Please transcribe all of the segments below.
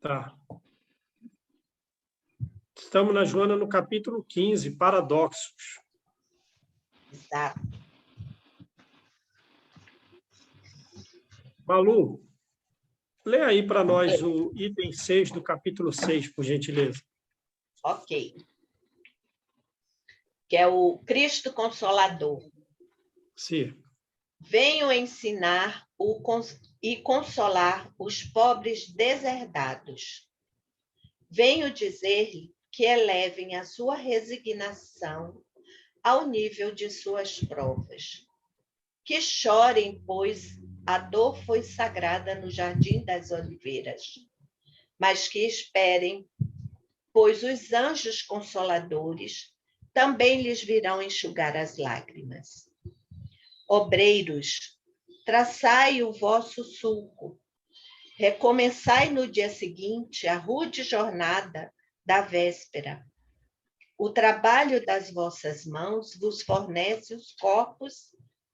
Tá. Estamos na Joana no capítulo 15, paradoxos. Exato. Malu, lê aí para nós o item 6 do capítulo 6, por gentileza. Ok. Que é o Cristo Consolador. Sim. Venho ensinar e consolar os pobres deserdados. Venho dizer-lhe que elevem a sua resignação ao nível de suas provas. Que chorem, pois a dor foi sagrada no Jardim das Oliveiras. Mas que esperem, pois os anjos consoladores também lhes virão enxugar as lágrimas. Obreiros, traçai o vosso sulco. Recomeçai no dia seguinte a rude jornada da véspera. O trabalho das vossas mãos vos fornece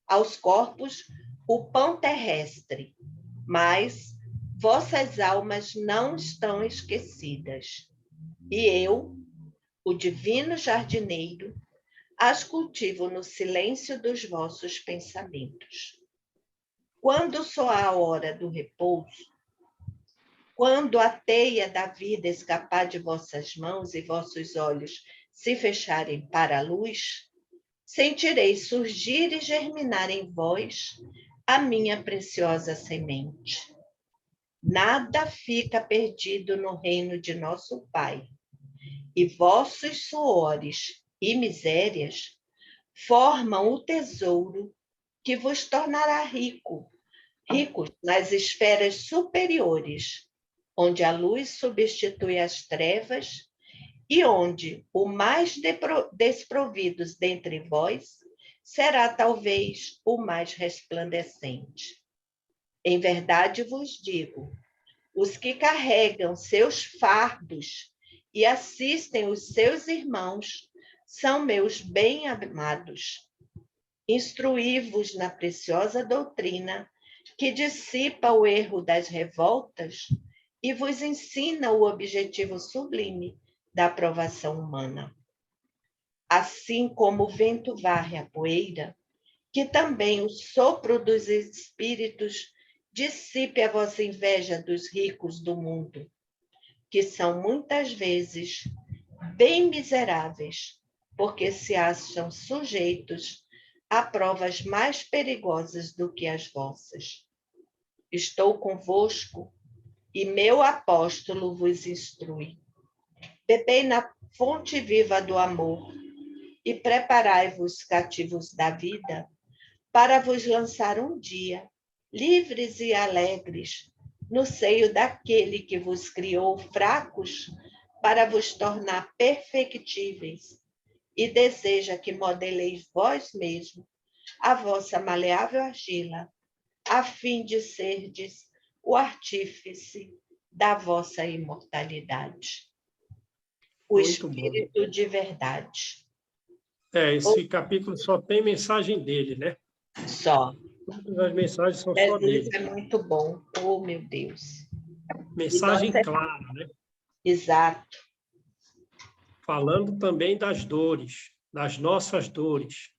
aos corpos o pão terrestre, mas vossas almas não estão esquecidas. E eu, o divino jardineiro, as cultivo no silêncio dos vossos pensamentos. Quando soar a hora do repouso, quando a teia da vida escapar de vossas mãos e vossos olhos se fecharem para a luz, sentireis surgir e germinar em vós a minha preciosa semente. Nada fica perdido no reino de nosso Pai, e vossos suores e misérias formam o tesouro que vos tornará ricos nas esferas superiores, onde a luz substitui as trevas e onde o mais desprovidos dentre vós será talvez o mais resplandecente. Em verdade vos digo, os que carregam seus fardos e assistem os seus irmãos são meus bem-amados. Instruí-vos na preciosa doutrina que dissipa o erro das revoltas e vos ensina o objetivo sublime da aprovação humana. Assim como o vento varre a poeira, que também o sopro dos espíritos dissipe a vossa inveja dos ricos do mundo, que são muitas vezes bem miseráveis, porque se acham sujeitos a provas mais perigosas do que as vossas. Estou convosco e meu apóstolo vos instrui. Bebei na fonte viva do amor e preparai-vos, cativos da vida, para vos lançar um dia, livres e alegres, no seio daquele que vos criou fracos para vos tornar perfectíveis e deseja que modeleis vós mesmos a vossa maleável argila, a fim de serdes o artífice da vossa imortalidade. O Muito bom. Espírito de verdade. Esse capítulo só tem mensagem dele, né? Só. Todas as mensagens são só Jesus dele. é muito bom. Oh, meu Deus. Mensagem clara, né? Exato. Falando também das dores, das nossas dores.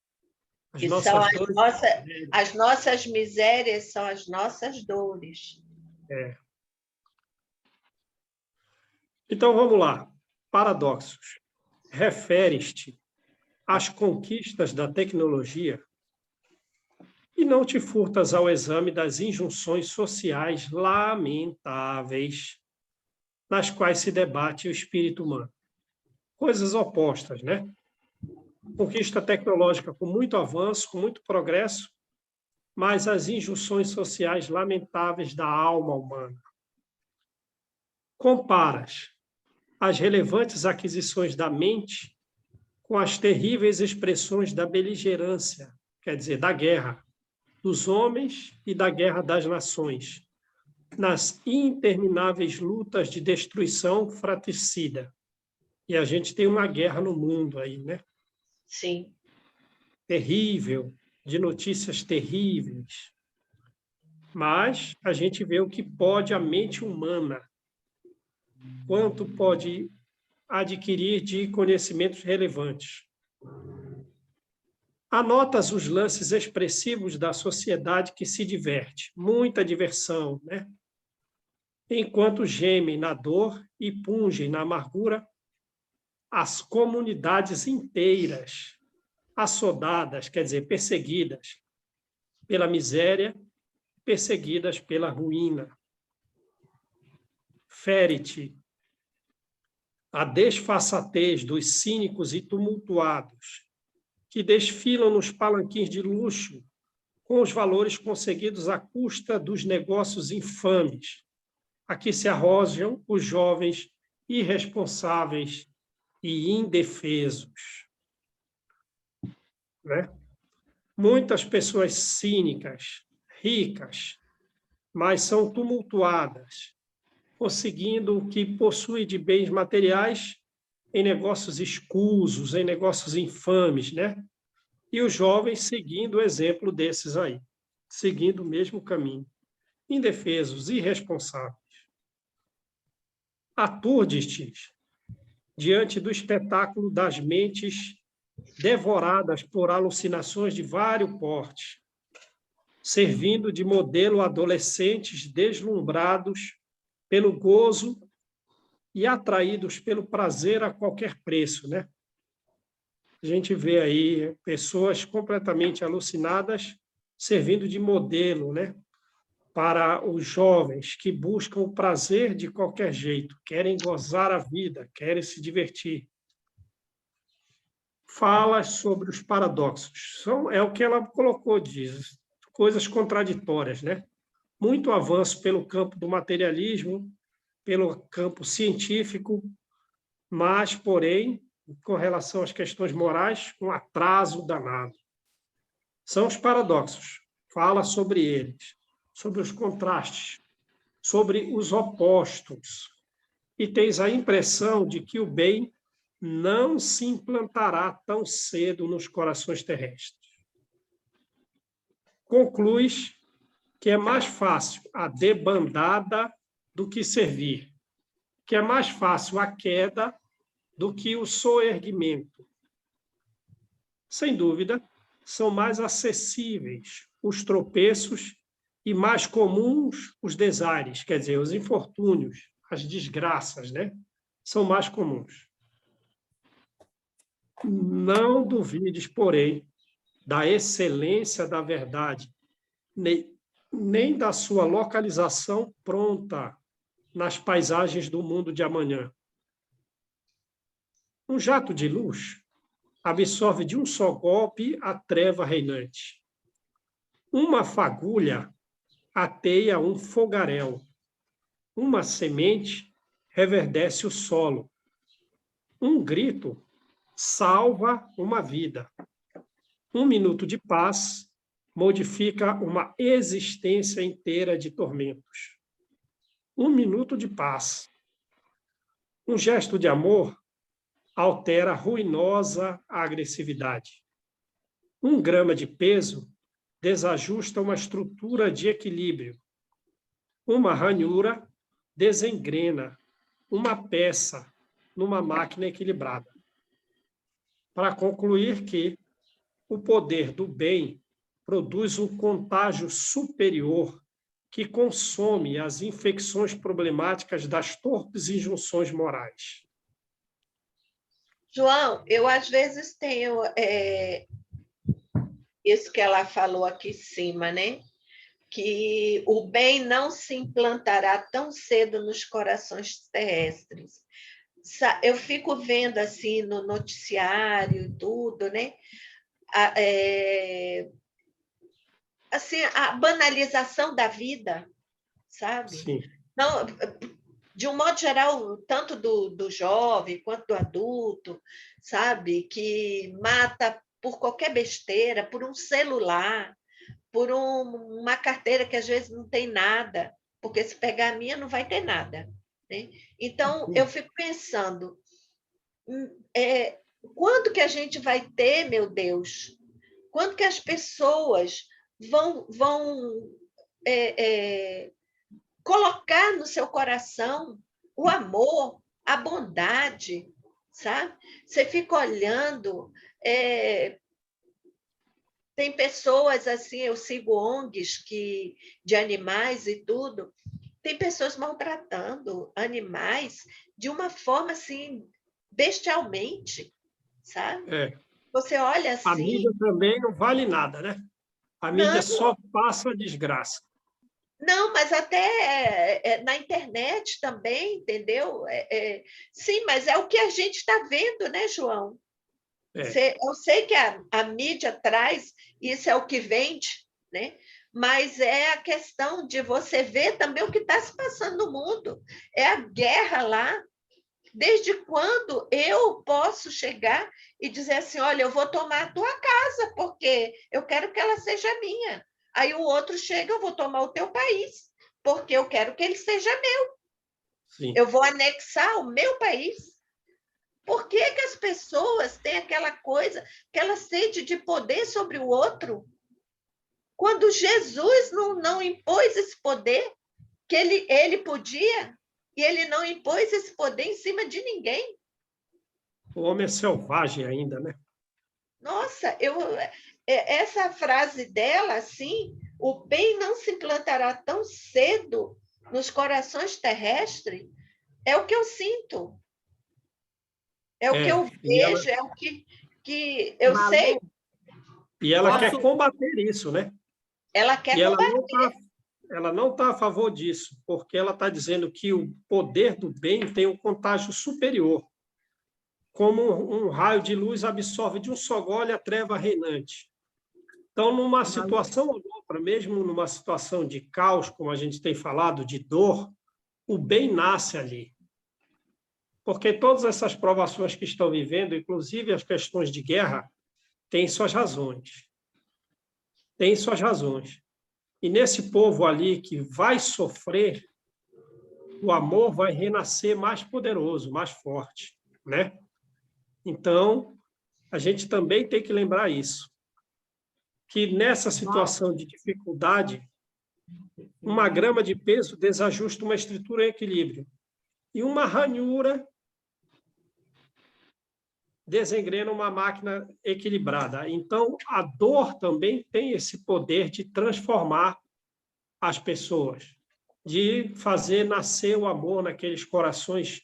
Que são as nossas misérias, são as nossas dores. É. Então, vamos lá. Paradoxos. Referes-te às conquistas da tecnologia e não te furtas ao exame das injunções sociais lamentáveis nas quais se debate o espírito humano. Coisas opostas, né? Conquista tecnológica com muito avanço, com muito progresso, mas as injunções sociais lamentáveis da alma humana. Comparas as relevantes aquisições da mente com as terríveis expressões da beligerância, quer dizer, da guerra dos homens e da guerra das nações, nas intermináveis lutas de destruição fratricida. E a gente tem uma guerra no mundo aí, né? Sim. Terrível, de notícias terríveis. Mas a gente vê o que pode a mente humana quanto pode adquirir de conhecimentos relevantes. Anotas os lances expressivos da sociedade que se diverte, muita diversão, né? Enquanto gemem na dor e pungem na amargura as comunidades inteiras, assodadas, quer dizer, perseguidas pela miséria, perseguidas pela ruína. Fere-te a desfaçatez dos cínicos e tumultuados que desfilam nos palanquins de luxo com os valores conseguidos à custa dos negócios infames, a que se arrojam os jovens irresponsáveis e indefesos. Né? Muitas pessoas cínicas, ricas, mas são tumultuadas, conseguindo o que possui de bens materiais em negócios escusos, em negócios infames, né? E os jovens seguindo o exemplo desses aí, seguindo o mesmo caminho, indefesos, irresponsáveis. Aturdes-te diante do espetáculo das mentes devoradas por alucinações de vários portes, servindo de modelo a adolescentes deslumbrados pelo gozo e atraídos pelo prazer a qualquer preço, né? A gente vê aí pessoas completamente alucinadas servindo de modelo, né? Para os jovens que buscam o prazer de qualquer jeito, querem gozar a vida, querem se divertir. Fala sobre os paradoxos. É o que ela colocou, diz, coisas contraditórias, né? Muito avanço pelo campo do materialismo, pelo campo científico, mas, porém, com relação às questões morais, um atraso danado. São os paradoxos. Fala sobre eles, sobre os contrastes, sobre os opostos. E tens a impressão de que o bem não se implantará tão cedo nos corações terrestres. Concluis que é mais fácil a debandada do que servir, que é mais fácil a queda do que o soerguimento. Sem dúvida, são mais acessíveis os tropeços e mais comuns os desares, quer dizer, os infortúnios, as desgraças, né? São mais comuns. Não duvides, porém, da excelência da verdade, nem da sua localização pronta nas paisagens do mundo de amanhã. Um jato de luz absorve de um só golpe a treva reinante. Uma fagulha ateia um fogaréu. Uma semente reverdece o solo. Um grito salva uma vida. Um minuto de paz modifica uma existência inteira de tormentos. Um minuto de paz. Um gesto de amor altera a ruinosa agressividade. 1 grama de peso desajusta uma estrutura de equilíbrio. Uma ranhura desengrena uma peça numa máquina equilibrada. Para concluir que o poder do bem produz um contágio superior que consome as infecções problemáticas das torpes injunções morais. João, eu às vezes tenho isso que ela falou aqui em cima, né? Que o bem não se implantará tão cedo nos corações terrestres. Eu fico vendo assim no noticiário e tudo, né? Assim, a banalização da vida, sabe? Sim. Não, de um modo geral, tanto do jovem quanto do adulto, sabe? Que mata por qualquer besteira, por um celular, por uma carteira que às vezes não tem nada, porque se pegar a minha não vai ter nada. Né? Então, eu fico pensando, quando que a gente vai ter, meu Deus? Quando que as pessoas vão colocar no seu coração o amor, a bondade, sabe? Você fica olhando, tem pessoas assim, eu sigo ONGs de animais e tudo, tem pessoas maltratando animais de uma forma assim, bestialmente, sabe? É. Você olha A assim, mídia também não vale nada, né? A mídia não, só passa desgraça. não, mas até na internet também, entendeu? Sim, mas é o que a gente está vendo, né, João? É. Eu sei que a mídia traz, isso é o que vende, né? Mas é a questão de você ver também o que está se passando no mundo. É a guerra lá. Desde quando eu posso chegar e dizer assim: olha, eu vou tomar a tua casa, porque eu quero que ela seja minha. Aí o outro chega, eu vou tomar o teu país, porque eu quero que ele seja meu. Sim. Eu vou anexar o meu país. Por que, que as pessoas têm aquela coisa, aquela sede de poder sobre o outro? Quando Jesus não impôs esse poder, que ele podia, e ele não impôs esse poder em cima de ninguém. O homem é selvagem ainda, né? Nossa, essa frase dela, assim, o bem não se implantará tão cedo nos corações terrestres, é o que eu sinto, é o que eu E ela, vejo, é o que eu sei. Malu, e ela quer posso. combater isso, né? Ela E quer combater. ela não está a favor disso, porque ela está dizendo que o poder do bem tem um contágio superior, como um raio de luz absorve de um só gole a treva reinante. Então, numa Malu, situação ou outra, mesmo numa situação de caos, como a gente tem falado, de dor, o bem nasce ali. Porque todas essas provações que estão vivendo, inclusive as questões de guerra, têm suas razões. Têm suas razões. E nesse povo ali que vai sofrer, o amor vai renascer mais poderoso, mais forte, né? Então, a gente também tem que lembrar isso, que nessa Val, situação de dificuldade, uma grama de peso desajusta uma estrutura em equilíbrio. E uma ranhura desengrena uma máquina equilibrada. Então, a dor também tem esse poder de transformar as pessoas, de fazer nascer o amor naqueles corações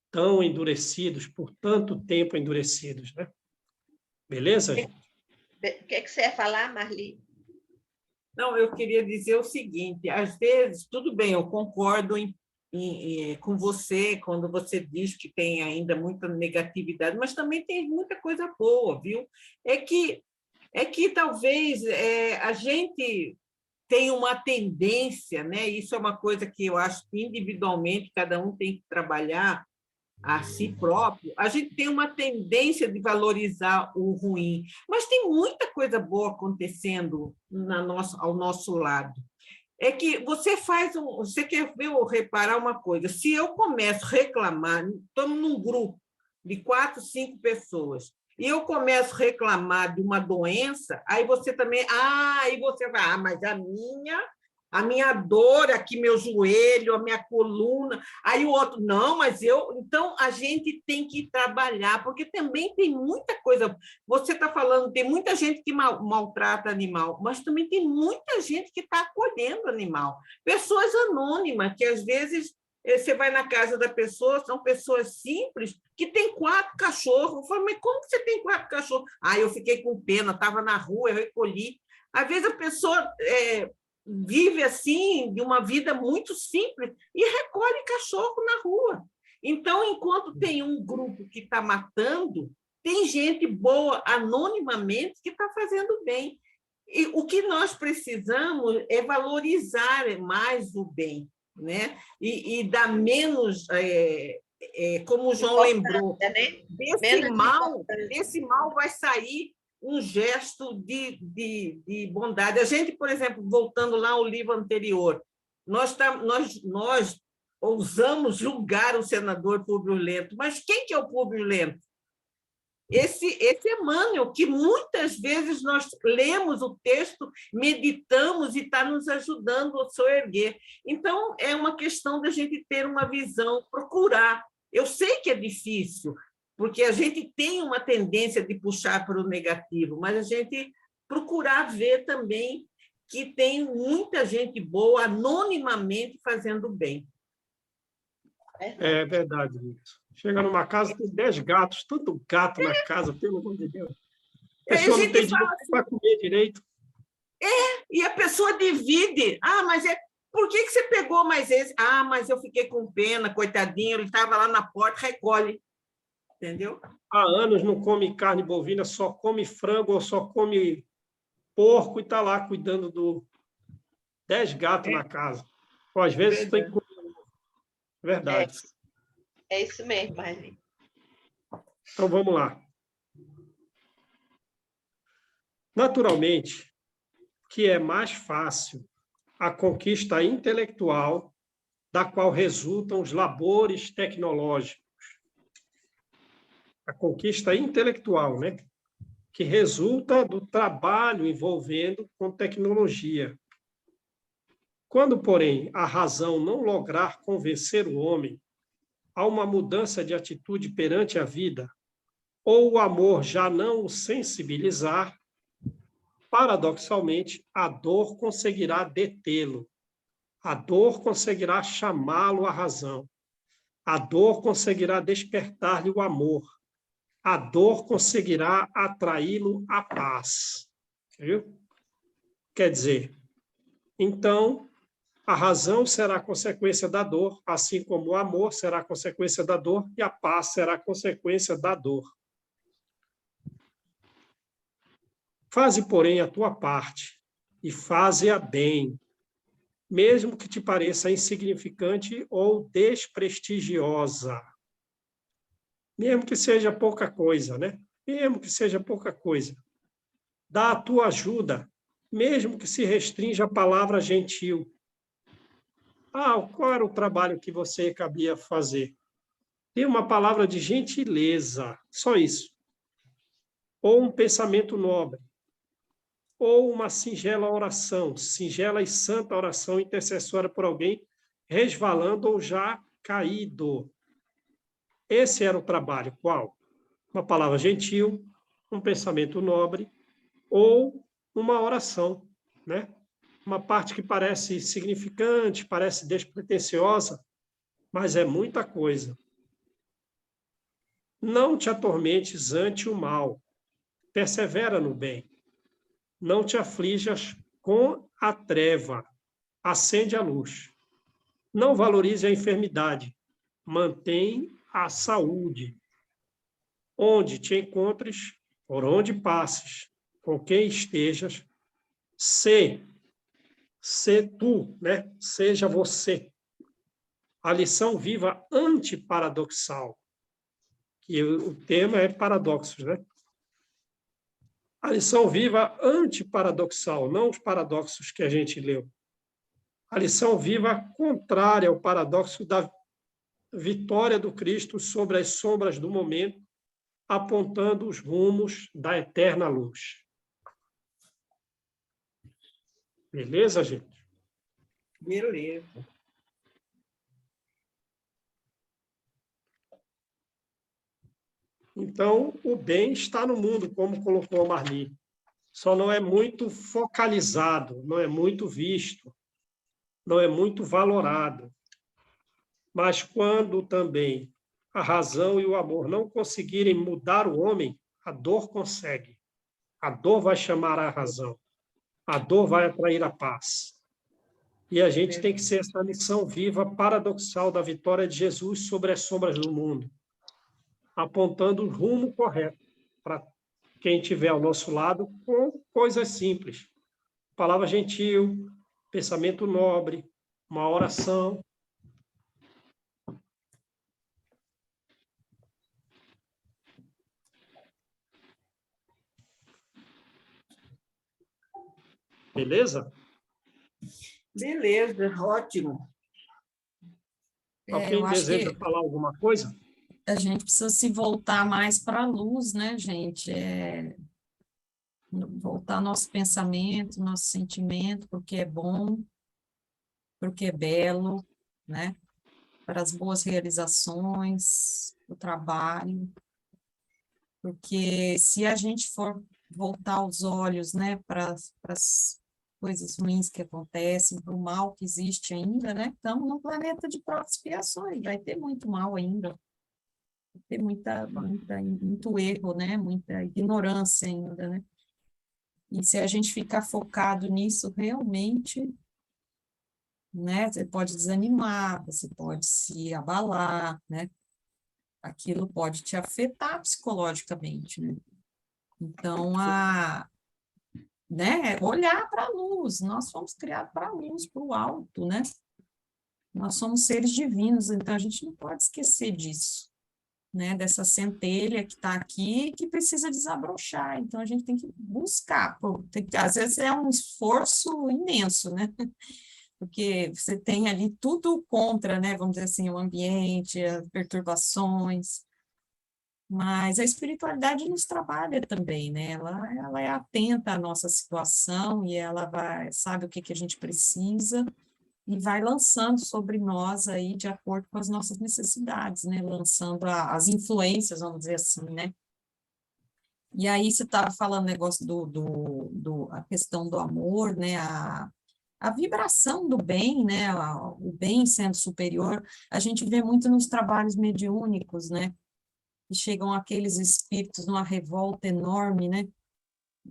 tão endurecidos, por tanto tempo endurecidos, né? Beleza, gente? O que você ia falar, Marli? não, eu queria dizer o seguinte: às vezes, tudo bem, eu concordo com você quando você diz que tem ainda muita negatividade, mas também tem muita coisa boa, viu? É que talvez a gente tem uma tendência, né? Isso é uma coisa que eu acho que individualmente cada um tem que trabalhar a si próprio, a gente tem uma tendência de valorizar o ruim, mas tem muita coisa boa acontecendo ao nosso lado. É que você quer ver ou reparar uma coisa, se eu começo a reclamar, estamos num grupo de 4, 5 pessoas, e eu começo a reclamar de uma doença, aí você também, aí você vai, mas a minha dor aqui, meu joelho, a minha coluna. Aí o outro, não, mas eu. Então, a gente tem que trabalhar, porque também tem muita coisa. Você está falando, tem muita gente que maltrata animal, mas também tem muita gente que está acolhendo animal. Pessoas anônimas, que às vezes você vai na casa da pessoa, são pessoas simples que têm 4 cachorros. Eu falo, mas como que você tem 4 cachorros? Eu fiquei com pena, estava na rua, eu recolhi. Às vezes a pessoa vive assim, de uma vida muito simples, e recolhe cachorro na rua. Então, enquanto tem um grupo que está matando, tem gente boa, anonimamente, que está fazendo bem. E o que nós precisamos é valorizar mais o bem, né? E dar menos, como o João lembrou, Né? desse Menos mal, importante. desse mal vai sair um gesto de bondade. A gente, por exemplo, voltando lá ao livro anterior, nós ousamos julgar o senador Públio Lento, mas quem que é o Públio Lento? esse Emmanuel, que muitas vezes nós lemos o texto, meditamos e está nos ajudando a soerguer. Então, é uma questão da gente ter uma visão, procurar. Eu sei que é difícil, porque a gente tem uma tendência de puxar para o negativo, mas a gente procurar ver também que tem muita gente boa, anonimamente, fazendo bem. É verdade, isso. Chega numa casa, tem 10 gatos, tanto gato na casa, pelo amor de Deus. A pessoa não tem dinheiro para comer direito. E a pessoa divide. Ah, mas por que você pegou mais esse? Ah, mas eu fiquei com pena, coitadinho, ele estava lá na porta, recolhe. Entendeu? Há anos não come carne bovina, só come frango ou só come porco e está lá cuidando do 10 gatos na casa. Ou às vezes tem que comer. Verdade. É isso mesmo, Marli. Então, vamos lá. Naturalmente, que é mais fácil a conquista intelectual, da qual resultam os labores tecnológicos. A conquista intelectual, né? Que resulta do trabalho envolvendo com tecnologia. Quando, porém, a razão não lograr convencer o homem a uma mudança de atitude perante a vida, ou o amor já não o sensibilizar, paradoxalmente, a dor conseguirá detê-lo. A dor conseguirá chamá-lo à razão. A dor conseguirá despertar-lhe o amor. A dor conseguirá atraí-lo à paz. Viu? Quer dizer, então, a razão será consequência da dor, assim como o amor será consequência da dor e a paz será consequência da dor. Faze, porém, a tua parte e faze-a bem, mesmo que te pareça insignificante ou desprestigiosa. Mesmo que seja pouca coisa, né? Mesmo que seja pouca coisa. Dá a tua ajuda, mesmo que se restrinja a palavra gentil. Ah, qual era o trabalho que você cabia fazer? Tem uma palavra de gentileza, só isso. Ou um pensamento nobre. Ou uma singela oração, singela e santa oração intercessória por alguém resvalando ou já caído. Esse era o trabalho. Qual? Uma palavra gentil, um pensamento nobre ou uma oração, né? Uma parte que parece significante, parece despretensiosa, mas é muita coisa. Não te atormentes ante o mal, persevera no bem. Não te aflijas com a treva, acende a luz. Não valorize a enfermidade, mantém a saúde. Onde te encontres, por onde passes, com quem estejas, se tu, né? Seja você. A lição viva antiparadoxal, que o tema é paradoxos, né? A lição viva antiparadoxal, não os paradoxos que a gente leu. A lição viva contrária ao paradoxo da vitória do Cristo sobre as sombras do momento, apontando os rumos da eterna luz. Beleza, gente? Beleza. Então, o bem está no mundo, como colocou a Marli. Só não é muito focalizado, não é muito visto, não é muito valorado. Mas quando também a razão e o amor não conseguirem mudar o homem, a dor consegue. A dor vai chamar a razão. A dor vai atrair a paz. E a gente tem que ser essa lição viva, paradoxal da vitória de Jesus sobre as sombras do mundo, apontando o rumo correto para quem estiver ao nosso lado com coisas simples. Palavra gentil, pensamento nobre, uma oração. Beleza? Beleza, ótimo. Alguém deseja falar alguma coisa? a gente precisa se voltar mais para a luz, né, gente? Voltar nosso pensamento, nosso sentimento, porque é bom, porque é belo, né? Para as boas realizações, o trabalho, porque se a gente for voltar os olhos, né, para as coisas ruins que acontecem, para o mal que existe ainda, né? Estamos num planeta de provas e expiações, vai ter muito mal ainda, vai ter muito erro, né? Muita ignorância ainda, né? E se a gente ficar focado nisso realmente, né? Você pode desanimar, você pode se abalar, né? Aquilo pode te afetar psicologicamente, né? Então, né, olhar para a luz, nós fomos criados para a luz, para o alto, né? Nós somos seres divinos, então a gente não pode esquecer disso, né? Dessa centelha que está aqui que precisa desabrochar, então a gente tem que buscar, às vezes é um esforço imenso, né? Porque você tem ali tudo contra, né? Vamos dizer assim, o ambiente, as perturbações, mas a espiritualidade nos trabalha também, né? Ela é atenta à nossa situação e ela sabe o que a gente precisa e vai lançando sobre nós aí de acordo com as nossas necessidades, né? Lançando as influências, vamos dizer assim, né? E aí você estava falando negócio a questão do amor, né? A vibração do bem, né? O bem sendo superior, a gente vê muito nos trabalhos mediúnicos, né? E chegam aqueles espíritos numa revolta enorme, né?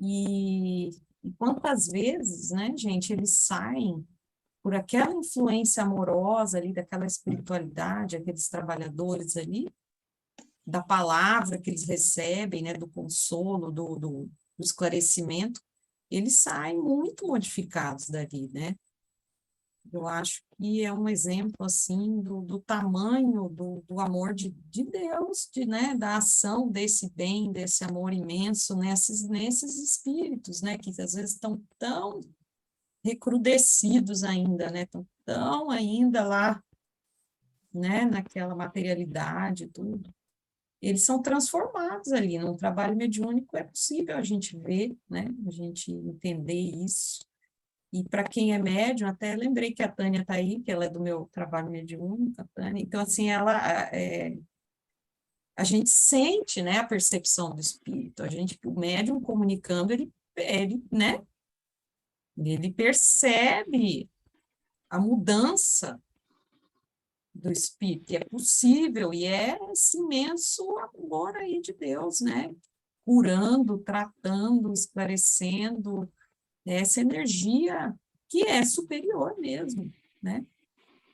E quantas vezes, né, gente, eles saem por aquela influência amorosa ali, daquela espiritualidade, aqueles trabalhadores ali, da palavra que eles recebem, né, do consolo, do esclarecimento, eles saem muito modificados dali, né? Eu acho que é um exemplo, assim, do tamanho do amor de Deus, né, da ação desse bem, desse amor imenso nesses espíritos, né, que às vezes estão tão recrudescidos ainda, né, estão tão ainda lá, né, naquela materialidade e tudo. Eles são transformados ali, num trabalho mediúnico é possível a gente ver, né, a gente entender isso. E para quem é médium, até lembrei que a Tânia está aí, que ela é do meu trabalho mediúnico, a Tânia. Então, assim, a gente sente, né, a percepção do espírito. O médium comunicando, né, ele percebe a mudança do espírito. E é possível, e é esse imenso amor aí de Deus, né? Curando, tratando, esclarecendo, essa energia que é superior mesmo, né?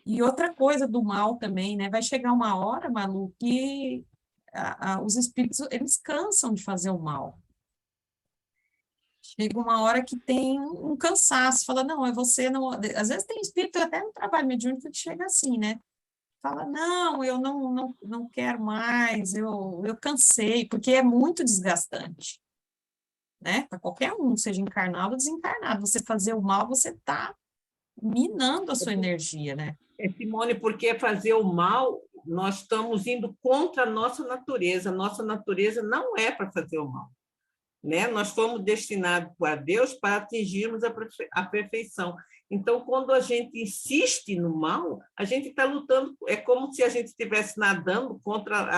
E outra coisa do mal também, né? Vai chegar uma hora, Malu, que os espíritos, eles cansam de fazer o mal. Chega uma hora que tem um cansaço, fala, não, é você, não... Às vezes tem espírito, até no trabalho mediúnico, que chega assim, né? Fala, não, eu não quero mais, eu cansei, porque é muito desgastante, né? Para qualquer um, seja encarnado ou desencarnado, você fazer o mal, você está minando a sua energia, né? Simone, porque fazer o mal, nós estamos indo contra a nossa natureza. Nossa natureza não é para fazer o mal, né? Nós fomos destinados por Deus para atingirmos a perfeição. Então, quando a gente insiste no mal, a gente está lutando, é como se a gente estivesse nadando contra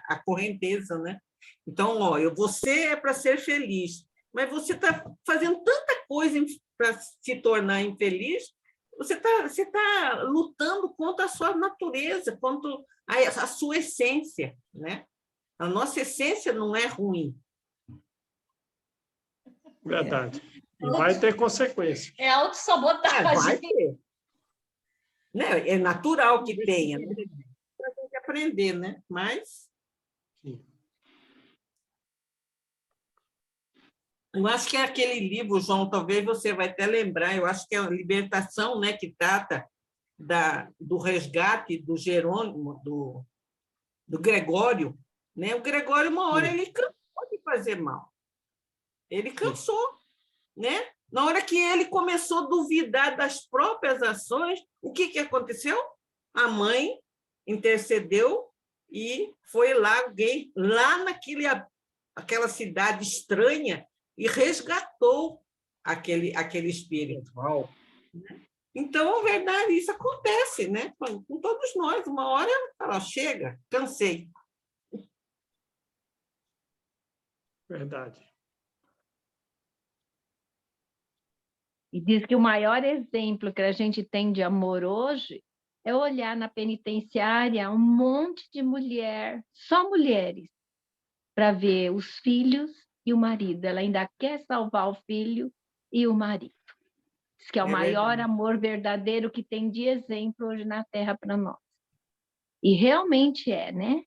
a correnteza, né? Então, ó, você é para ser feliz, mas você está fazendo tanta coisa para se tornar infeliz, você tá lutando contra a sua natureza, contra a sua essência, né? A nossa essência não é ruim. Verdade. E vai ter consequência. É autossabotagem. Vai ter. Né? É natural que tenha, né? Para a gente aprender, né? Mas Sim. eu acho que é aquele livro, João, talvez você vai até lembrar, eu acho que é a Libertação, né, que trata do resgate do Jerônimo, do Gregório. Né? O Gregório, uma hora, ele cansou de fazer mal. Ele cansou. Né? Na hora que ele começou a duvidar das próprias ações, o que aconteceu? A mãe intercedeu e foi lá alguém, lá aquela cidade estranha, e resgatou aquele espírito. Uau. Então, a verdade, isso acontece, né? Com todos nós. Uma hora, fala, chega, cansei. Verdade. E diz que o maior exemplo que a gente tem de amor hoje é olhar na penitenciária um monte de mulher, só mulheres, para ver os filhos e o marido. Ela ainda quer salvar o filho e o marido. Diz que é o maior verdade. amor verdadeiro que tem de exemplo hoje na Terra para nós. E realmente é, né?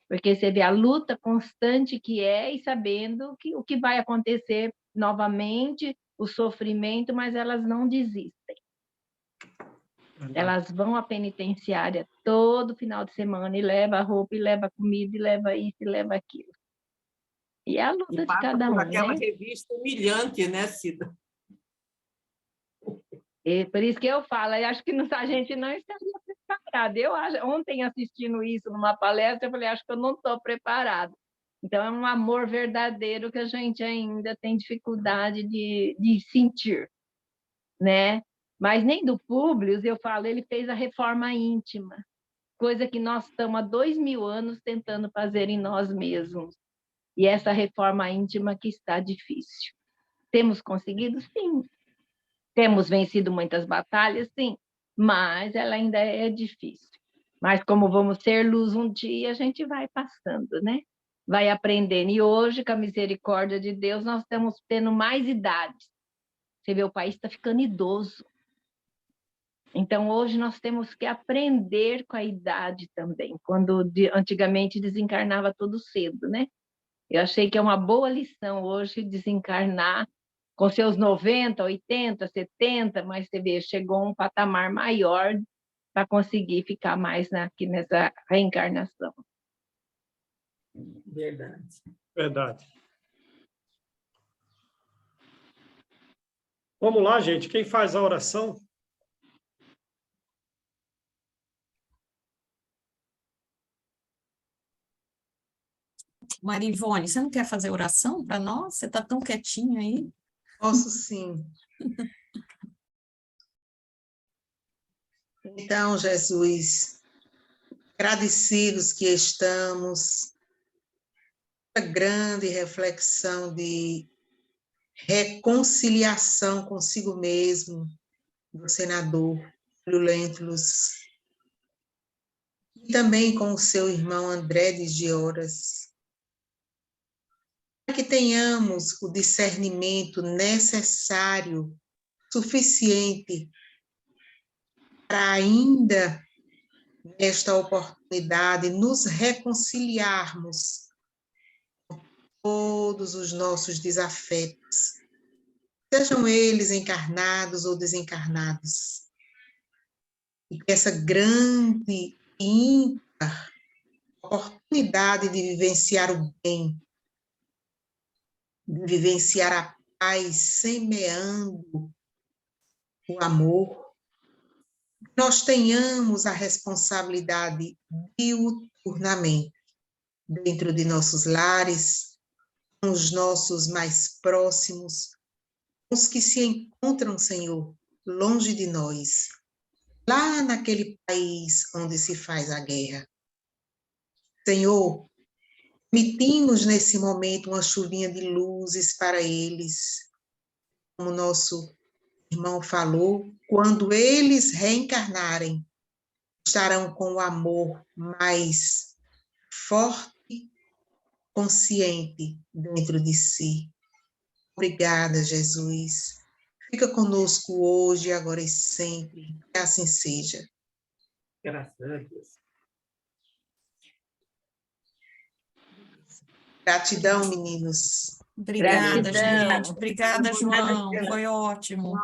Porque você vê a luta constante que é e sabendo que o que vai acontecer novamente, o sofrimento, mas elas não desistem. Verdade. Elas vão à penitenciária todo final de semana e leva roupa, e leva comida, e leva isso, e leva aquilo. E é a luta E de passa cada por um, aquela né? revista humilhante, né, Cida? E por isso que eu falo, eu acho que a gente não estaria preparado. Ontem, assistindo isso numa palestra, eu falei, acho que eu não estou preparado. Então, é um amor verdadeiro que a gente ainda tem dificuldade de sentir, né? Mas nem do Públio, eu falo, ele fez a reforma íntima, coisa que nós estamos há 2000 anos tentando fazer em nós mesmos. E essa reforma íntima que está difícil. Temos conseguido? Sim. Temos vencido muitas batalhas? Sim. Mas ela ainda é difícil. Mas como vamos ser luz um dia, a gente vai passando, né? Vai aprendendo. E hoje, com a misericórdia de Deus, nós estamos tendo mais idade. Você vê, o país está ficando idoso. Então, hoje nós temos que aprender com a idade também, quando antigamente desencarnava todo cedo, né? Eu achei que é uma boa lição hoje desencarnar com seus 90, 80, 70, mas você vê, chegou a um patamar maior para conseguir ficar mais aqui nessa reencarnação. Verdade. Verdade. Vamos lá, gente. Quem faz a oração? Maria Ivone, você não quer fazer oração para nós? Você está tão quietinha aí. Posso sim. Então, Jesus, agradecidos que estamos, a grande reflexão de reconciliação consigo mesmo, do senador Júlio Lentulus, e também com o seu irmão André de Gioras, para que tenhamos o discernimento necessário, suficiente, para ainda, nesta oportunidade, nos reconciliarmos com todos os nossos desafetos, sejam eles encarnados ou desencarnados. E que essa grande e ímpar oportunidade de vivenciar o bem, de vivenciar a paz, semeando o amor, nós tenhamos a responsabilidade diuturnamente, dentro de nossos lares, com os nossos mais próximos, com os que se encontram, Senhor, longe de nós, lá naquele país onde se faz a guerra. Senhor, emitimos nesse momento uma chuvinha de luzes para eles, como nosso irmão falou, quando eles reencarnarem, estarão com o amor mais forte, consciente dentro de si. Obrigada, Jesus. Fica conosco hoje, agora e sempre. Que assim seja. Graças a Deus. Gratidão, meninos. Obrigada, Gratidão. gente. Obrigada, João. Foi ótimo.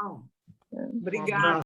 Obrigada.